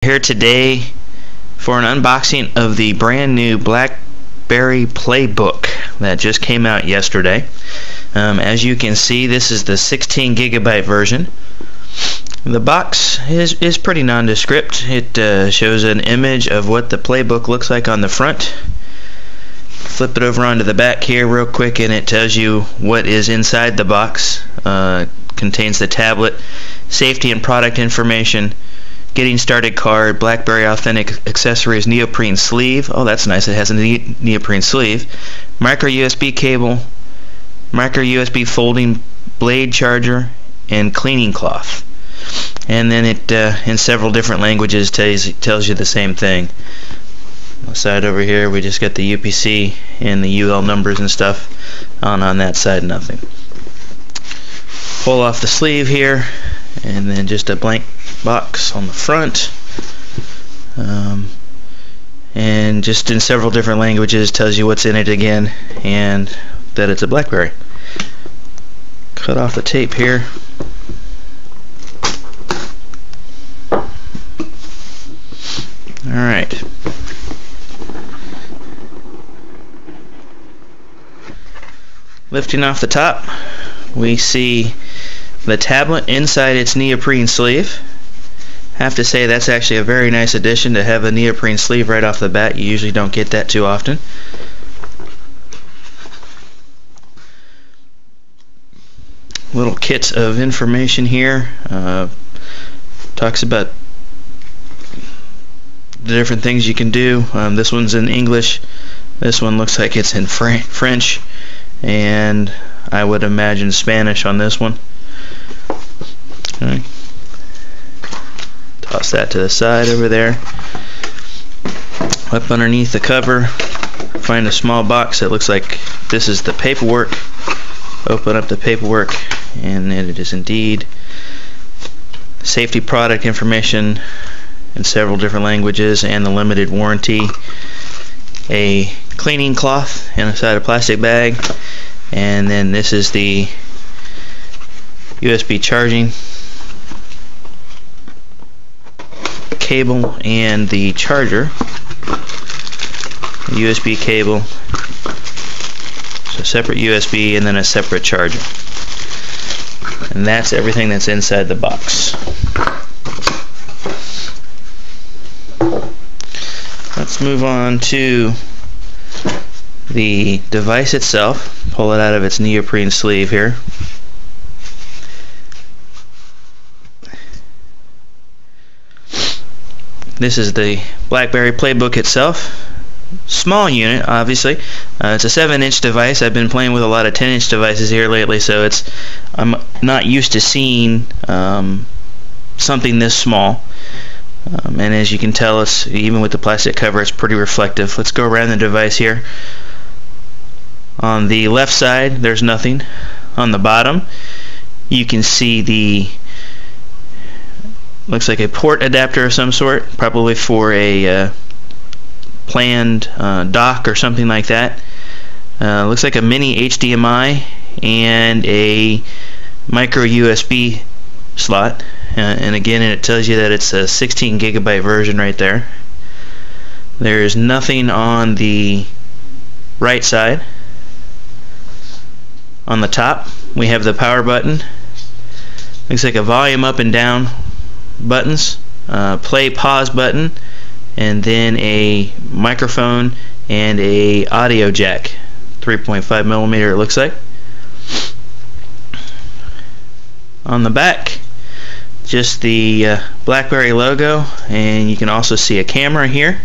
Here today for an unboxing of the brand new Blackberry PlayBook that just came out yesterday. As you can see, this is the 16 gigabyte version. The box is pretty nondescript. It shows an image of what the PlayBook looks like on the front. Flip it over onto the back here real quick and it tells you what is inside the box. Contains the tablet, safety and product information, getting started card, Blackberry authentic accessories, neoprene sleeve. Oh, that's nice, it has a neoprene sleeve. Micro USB cable, micro USB folding blade charger, and cleaning cloth. And then it in several different languages tells you the same thing. On the side over here we just got the UPC and the UL numbers and stuff. On that side, nothing. Pull off the sleeve here, and then just a blank box on the front. And just in several different languages tells you what's in it again, and that it's a Blackberry. Cut off the tape here. Alright. Lifting off the top, we see the tablet inside its neoprene sleeve. Have to say that's actually a very nice addition to have a neoprene sleeve right off the bat. You usually don't get that too often. Little kit of information here. Talks about the different things you can do. This one's in English. This one looks like it's in French, and I would imagine Spanish on this one. Okay. Toss that to the side over there. Up underneath the cover, find a small box that looks like this is the paperwork. Open up the paperwork, and it is indeed safety product information in several different languages and the limited warranty. A cleaning cloth inside a plastic bag, and then this is the USB charging cable and the charger. USB cable, so separate USB and then a separate charger. And that's everything that's inside the box. Let's move on to the device itself. Pull it out of its neoprene sleeve here. This is the Blackberry PlayBook itself. Small unit, obviously. It's a 7-inch device. I've been playing with a lot of 10-inch devices here lately, so I'm not used to seeing something this small. And as you can tell, it's even with the plastic cover, it's pretty reflective. Let's go around the device here. On the left side, there's nothing. On the bottom, you can see the looks like a port adapter of some sort, probably for a planned dock or something like that. Looks like a mini HDMI and a micro USB slot. And again, it tells you that it's a 16 gigabyte version right there. There's nothing on the right side. On the top, we have the power button. Looks like a volume up and down buttons, play pause button, and then a microphone and a audio jack, 3.5 millimeter it looks like. On the back, just the Blackberry logo, and you can also see a camera here.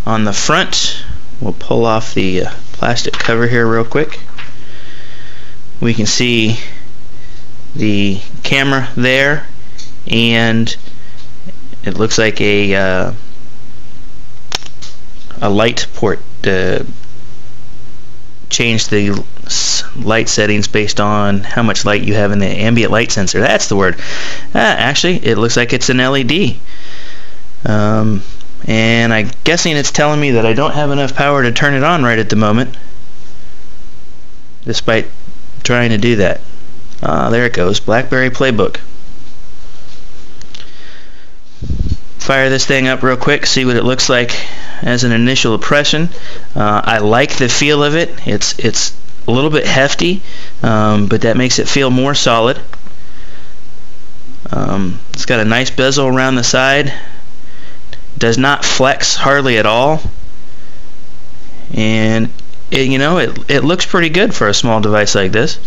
On the front, we'll pull off the plastic cover here real quick. We can see the camera there, and it looks like a light port. Change the light settings based on how much light you have in the ambient light sensor. That's the word. Actually, it looks like it's an LED. And I'm guessing it's telling me that I don't have enough power to turn it on right at the moment, despite trying to do that. There it goes, Blackberry PlayBook. fire this thing up real quick, see what it looks like as an initial impression. I like the feel of it. It's a little bit hefty, but that makes it feel more solid. It's got a nice bezel around the side. Does not flex hardly at all, and it looks pretty good for a small device like this.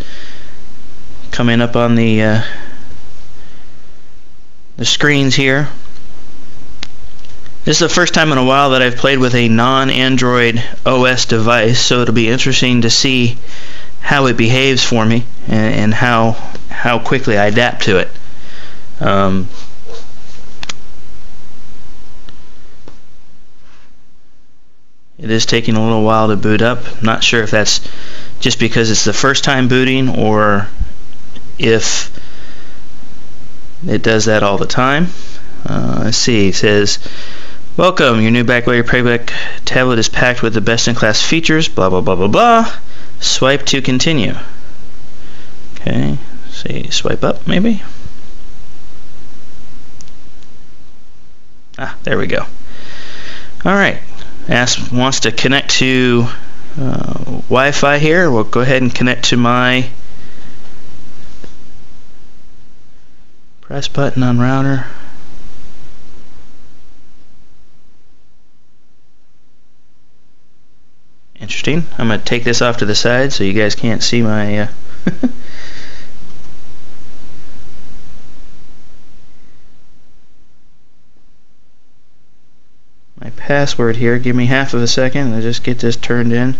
Coming up on the screens here. This is the first time in a while that I've played with a non-Android OS device, so it'll be interesting to see how it behaves for me and how quickly I adapt to it. It is taking a little while to boot up. I'm not sure if that's just because it's the first time booting or if it does that all the time. Let's see. It says, "Welcome, your new Blackberry PlayBook tablet is packed with the best-in-class features, blah blah blah blah blah. Swipe to continue." Okay, let's see, swipe up maybe? Ah, there we go. Alright, wants to connect to Wi-Fi here. We'll go ahead and connect to my press button on router. Interesting. I'm going to take this off to the side so you guys can't see my my password here. Give me half of a second. I'll just get this turned in.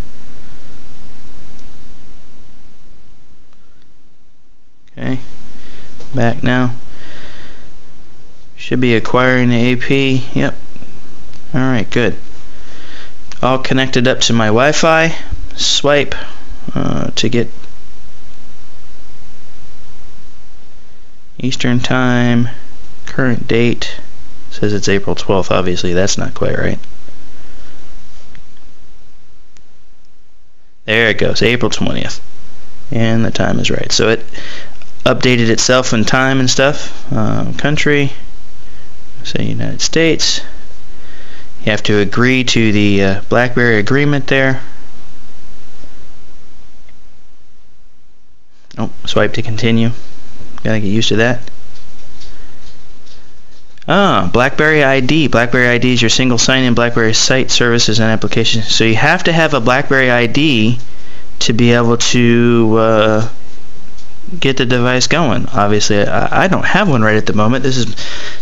Okay. Back now. Should be acquiring the AP. Yep. Alright, good. All connected up to my Wi-Fi. Swipe to get Eastern Time, current date. Says it's April 12th. Obviously that's not quite right. There it goes, April 20th. And the time is right. So it updated itself in time and stuff. Country, say United States. You have to agree to the BlackBerry agreement there. Oh, swipe to continue. Gotta get used to that. Ah, BlackBerry ID. BlackBerry ID is your single sign-in BlackBerry site services and applications. So you have to have a BlackBerry ID to be able to get the device going. Obviously, I don't have one right at the moment. This is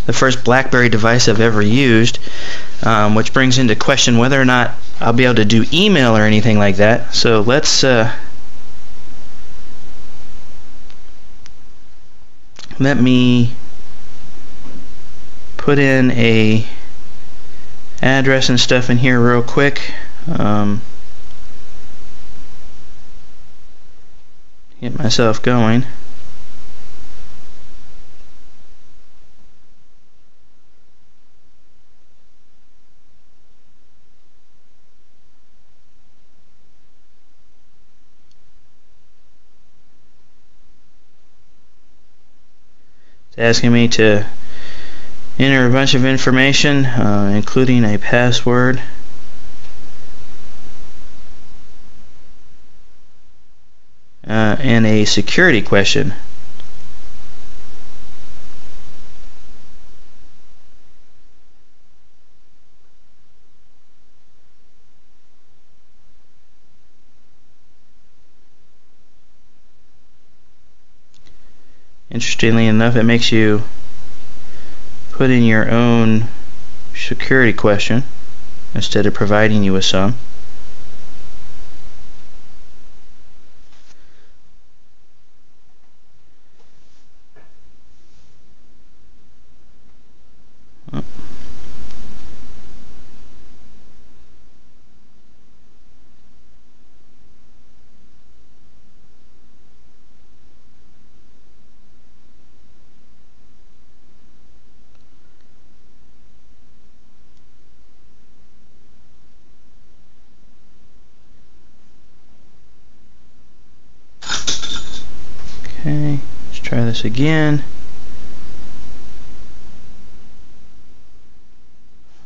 the first BlackBerry device I've ever used, which brings into question whether or not I'll be able to do email or anything like that. So let's let me put in a address and stuff in here real quick. Get myself going. It's asking me to enter a bunch of information, including a password. And a security question. Interestingly enough, it makes you put in your own security question instead of providing you with some. Okay, let's try this again.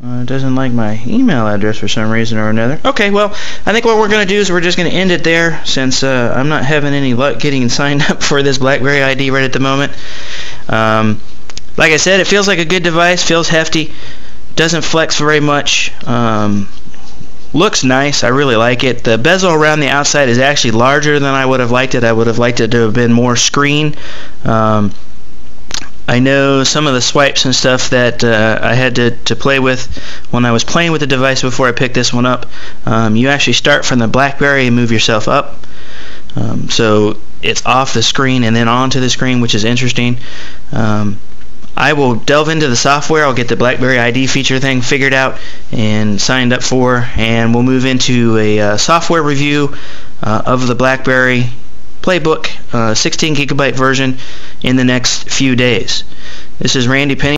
It doesn't like my email address for some reason or another. Okay, well, I think what we're going to do is we're just going to end it there, since I'm not having any luck getting signed up for this BlackBerry ID right at the moment. Like I said, it feels like a good device, feels hefty, doesn't flex very much, looks nice. I really like it. The bezel around the outside is actually larger than I would have liked it. I would have liked it to have been more screen. I know some of the swipes and stuff that I had to play with when I was playing with the device before I picked this one up. You actually start from the BlackBerry and move yourself up. So it's off the screen and then onto the screen, which is interesting. I will delve into the software. I'll get the BlackBerry ID feature thing figured out and signed up for, and we'll move into a software review of the BlackBerry PlayBook 16 gigabyte version in the next few days. This is Randy Penny.